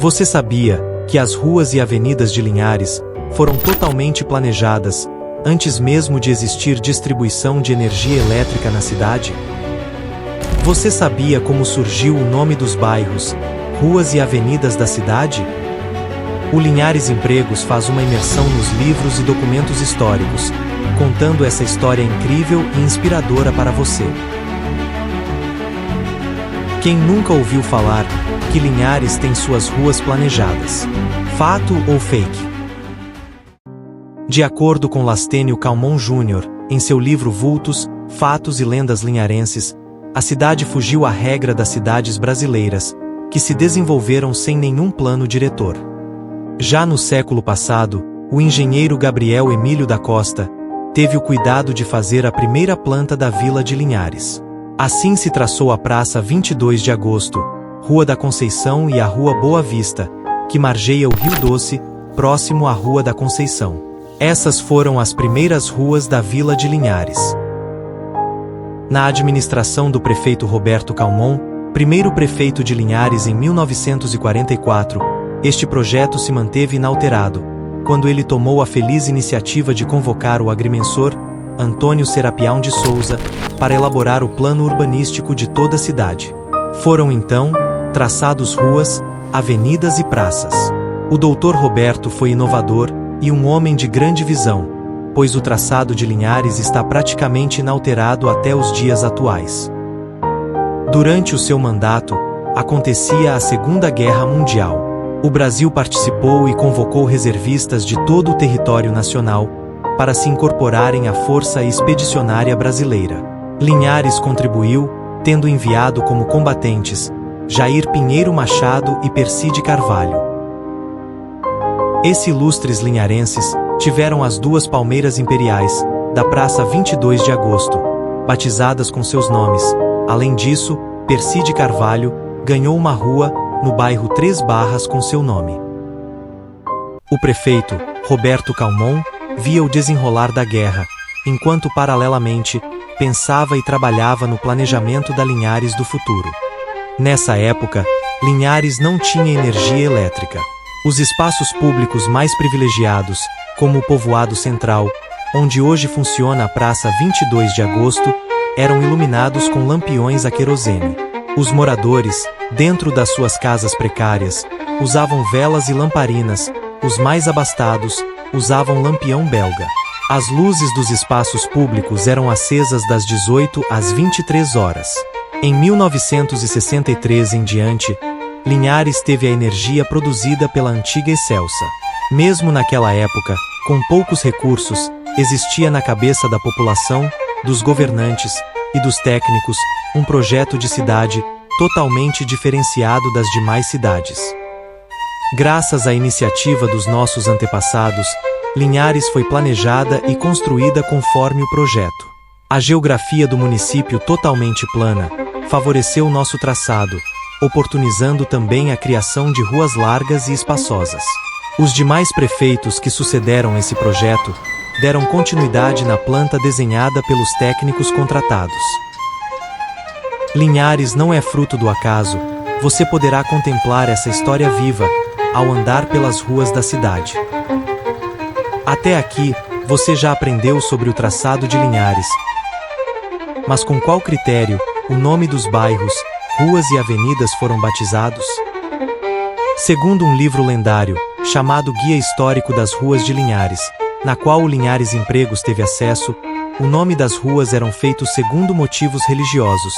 Você sabia que as ruas e avenidas de Linhares foram totalmente planejadas antes mesmo de existir distribuição de energia elétrica na cidade? Você sabia como surgiu o nome dos bairros, ruas e avenidas da cidade? O Linhares Empregos faz uma imersão nos livros e documentos históricos, contando essa história incrível e inspiradora para você. Quem nunca ouviu falar que Linhares tem suas ruas planejadas? Fato ou fake? De acordo com Lastênio Calmon Jr., em seu livro Vultos, Fatos e Lendas Linharenses, a cidade fugiu à regra das cidades brasileiras, que se desenvolveram sem nenhum plano diretor. Já no século passado, o engenheiro Gabriel Emílio da Costa teve o cuidado de fazer a primeira planta da vila de Linhares. Assim se traçou a Praça 22 de Agosto, Rua da Conceição e a Rua Boa Vista, que margeia o Rio Doce, próximo à Rua da Conceição. Essas foram as primeiras ruas da vila de Linhares. Na administração do prefeito Roberto Calmon, primeiro prefeito de Linhares em 1944, este projeto se manteve inalterado, quando ele tomou a feliz iniciativa de convocar o agrimensor Antônio Serapião de Souza para elaborar o plano urbanístico de toda a cidade. Foram então traçados ruas, avenidas e praças. O Dr. Roberto foi inovador e um homem de grande visão, pois o traçado de Linhares está praticamente inalterado até os dias atuais. Durante o seu mandato, acontecia a Segunda Guerra Mundial. O Brasil participou e convocou reservistas de todo o território nacional para se incorporarem à Força Expedicionária Brasileira. Linhares contribuiu, tendo enviado como combatentes Jair Pinheiro Machado e Persíde Carvalho. Esses ilustres linharenses tiveram as duas palmeiras imperiais da Praça 22 de Agosto, batizadas com seus nomes. Além disso, Persíde Carvalho ganhou uma rua no bairro Três Barras com seu nome. O prefeito, Roberto Calmon, via o desenrolar da guerra, enquanto paralelamente pensava e trabalhava no planejamento da Linhares do futuro. Nessa época, Linhares não tinha energia elétrica. Os espaços públicos mais privilegiados, como o povoado central, onde hoje funciona a Praça 22 de Agosto, eram iluminados com lampiões a querosene. Os moradores, dentro das suas casas precárias, usavam velas e lamparinas. Os mais abastados usavam lampião belga. As luzes dos espaços públicos eram acesas das 18 às 23 horas. Em 1963 em diante, Linhares teve a energia produzida pela antiga Excelsa. Mesmo naquela época, com poucos recursos, existia na cabeça da população, dos governantes e dos técnicos um projeto de cidade totalmente diferenciado das demais cidades. Graças à iniciativa dos nossos antepassados, Linhares foi planejada e construída conforme o projeto. A geografia do município totalmente plana favoreceu nosso traçado, oportunizando também a criação de ruas largas e espaçosas. Os demais prefeitos que sucederam esse projeto deram continuidade na planta desenhada pelos técnicos contratados. Linhares não é fruto do acaso, você poderá contemplar essa história viva ao andar pelas ruas da cidade. Até aqui, você já aprendeu sobre o traçado de Linhares. Mas com qual critério o nome dos bairros, ruas e avenidas foram batizados? Segundo um livro lendário, chamado Guia Histórico das Ruas de Linhares, na qual o Linhares Empregos teve acesso, o nome das ruas eram feitos segundo motivos religiosos,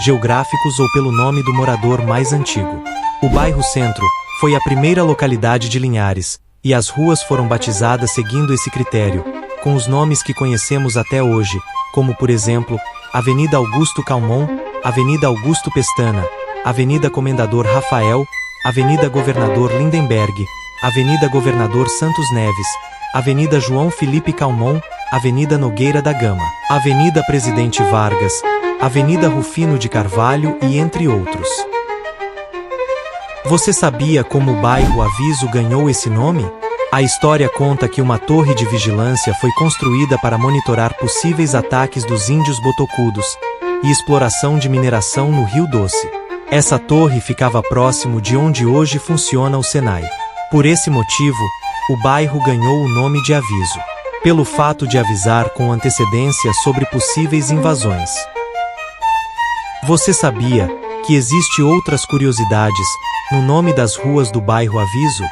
geográficos ou pelo nome do morador mais antigo. O bairro Centro foi a primeira localidade de Linhares, e as ruas foram batizadas seguindo esse critério, com os nomes que conhecemos até hoje, como por exemplo, Avenida Augusto Calmon, Avenida Augusto Pestana, Avenida Comendador Rafael, Avenida Governador Lindenberg, Avenida Governador Santos Neves, Avenida João Felipe Calmon, Avenida Nogueira da Gama, Avenida Presidente Vargas, Avenida Rufino de Carvalho e entre outros. Você sabia como o bairro Aviso ganhou esse nome? A história conta que uma torre de vigilância foi construída para monitorar possíveis ataques dos índios botocudos e exploração de mineração no Rio Doce. Essa torre ficava próximo de onde hoje funciona o Senai. Por esse motivo, o bairro ganhou o nome de Aviso, pelo fato de avisar com antecedência sobre possíveis invasões. Você sabia que existe outras curiosidades no nome das ruas do bairro Aviso?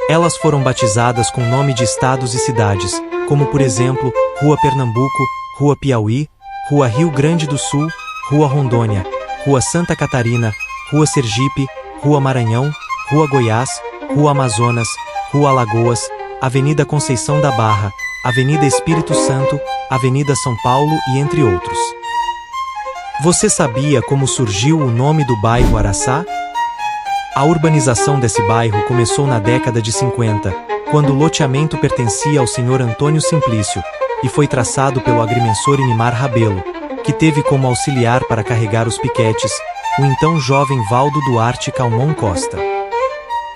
Elas foram batizadas com nome de estados e cidades, como por exemplo, Rua Pernambuco, Rua Piauí, Rua Rio Grande do Sul, Rua Rondônia, Rua Santa Catarina, Rua Sergipe, Rua Maranhão, Rua Goiás, Rua Amazonas, Rua Alagoas, Avenida Conceição da Barra, Avenida Espírito Santo, Avenida São Paulo e entre outros. Você sabia como surgiu o nome do bairro Araçá? A urbanização desse bairro começou na década de 50, quando o loteamento pertencia ao senhor Antônio Simplício, e foi traçado pelo agrimensor Inimar Rabelo, que teve como auxiliar para carregar os piquetes, o então jovem Valdo Duarte Calmon Costa.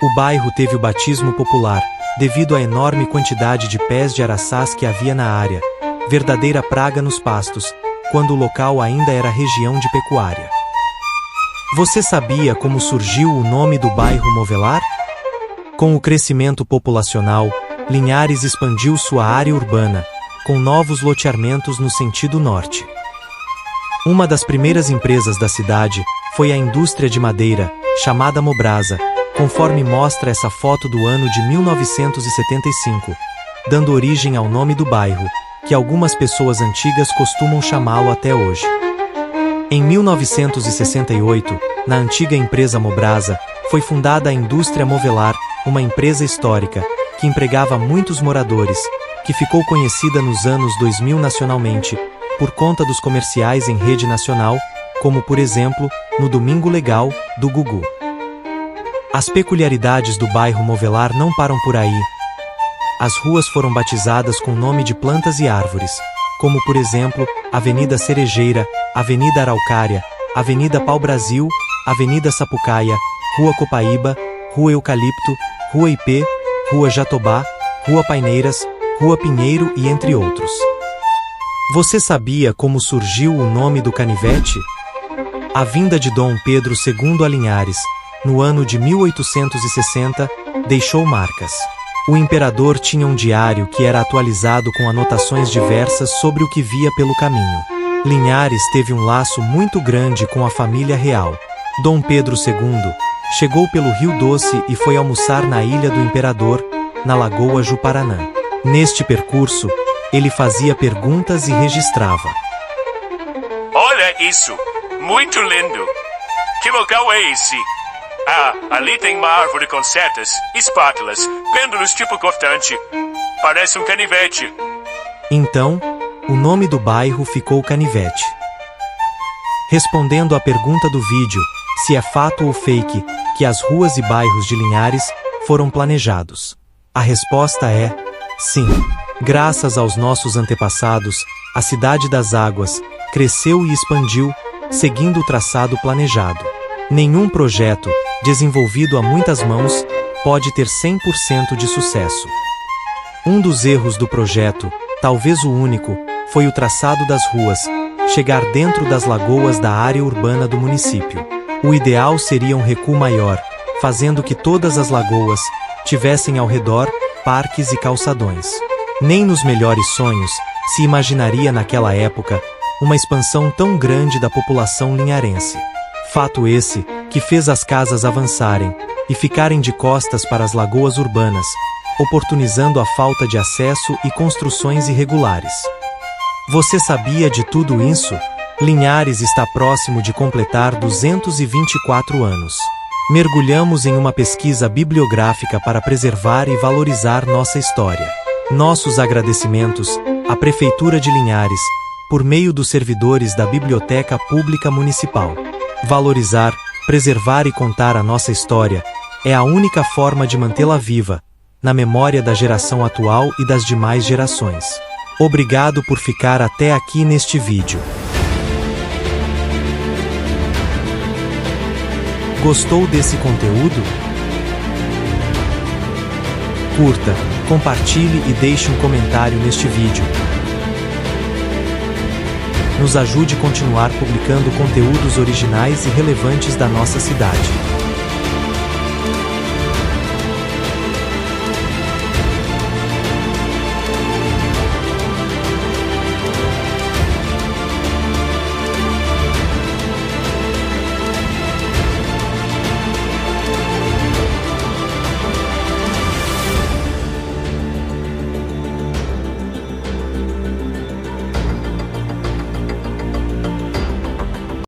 O bairro teve o batismo popular, devido à enorme quantidade de pés de araçás que havia na área, verdadeira praga nos pastos, quando o local ainda era região de pecuária. Você sabia como surgiu o nome do bairro Movelar? Com o crescimento populacional, Linhares expandiu sua área urbana, com novos loteamentos no sentido norte. Uma das primeiras empresas da cidade foi a indústria de madeira, chamada Mobrasa, conforme mostra essa foto do ano de 1975, dando origem ao nome do bairro, que algumas pessoas antigas costumam chamá-lo até hoje. Em 1968, na antiga empresa Mobrasa, foi fundada a Indústria Movelar, uma empresa histórica, que empregava muitos moradores, que ficou conhecida nos anos 2000 nacionalmente, por conta dos comerciais em rede nacional, como por exemplo, no Domingo Legal, do Gugu. As peculiaridades do bairro Movelar não param por aí. As ruas foram batizadas com nome de plantas e árvores, como por exemplo, Avenida Cerejeira, Avenida Araucária, Avenida Pau-Brasil, Avenida Sapucaia, Rua Copaíba, Rua Eucalipto, Rua Ipê, Rua Jatobá, Rua Paineiras, Rua Pinheiro e entre outros. Você sabia como surgiu o nome do canivete? A vinda de Dom Pedro II a Linhares, no ano de 1860, deixou marcas. O imperador tinha um diário que era atualizado com anotações diversas sobre o que via pelo caminho. Linhares teve um laço muito grande com a família real. Dom Pedro II chegou pelo Rio Doce e foi almoçar na Ilha do Imperador, na Lagoa Juparanã. Neste percurso, ele fazia perguntas e registrava. Olha isso! Muito lindo! Que local é esse? Ah, ali tem uma árvore com setas, espátulas, pêndulos tipo cortante. Parece um canivete. Então, o nome do bairro ficou Canivete. Respondendo à pergunta do vídeo, se é fato ou fake, que as ruas e bairros de Linhares foram planejados. A resposta é sim. Graças aos nossos antepassados, a Cidade das Águas cresceu e expandiu, seguindo o traçado planejado. Nenhum projeto, desenvolvido a muitas mãos, pode ter 100% de sucesso. Um dos erros do projeto, talvez o único, foi o traçado das ruas, chegar dentro das lagoas da área urbana do município. O ideal seria um recuo maior, fazendo que todas as lagoas tivessem ao redor parques e calçadões. Nem nos melhores sonhos se imaginaria naquela época uma expansão tão grande da população linharense. Fato esse que fez as casas avançarem e ficarem de costas para as lagoas urbanas, oportunizando a falta de acesso e construções irregulares. Você sabia de tudo isso? Linhares está próximo de completar 224 anos. Mergulhamos em uma pesquisa bibliográfica para preservar e valorizar nossa história. Nossos agradecimentos à Prefeitura de Linhares, por meio dos servidores da Biblioteca Pública Municipal. Valorizar, preservar e contar a nossa história é a única forma de mantê-la viva, na memória da geração atual e das demais gerações. Obrigado por ficar até aqui neste vídeo. Gostou desse conteúdo? Curta, compartilhe e deixe um comentário neste vídeo. nos ajude a continuar publicando conteúdos originais e relevantes da nossa cidade.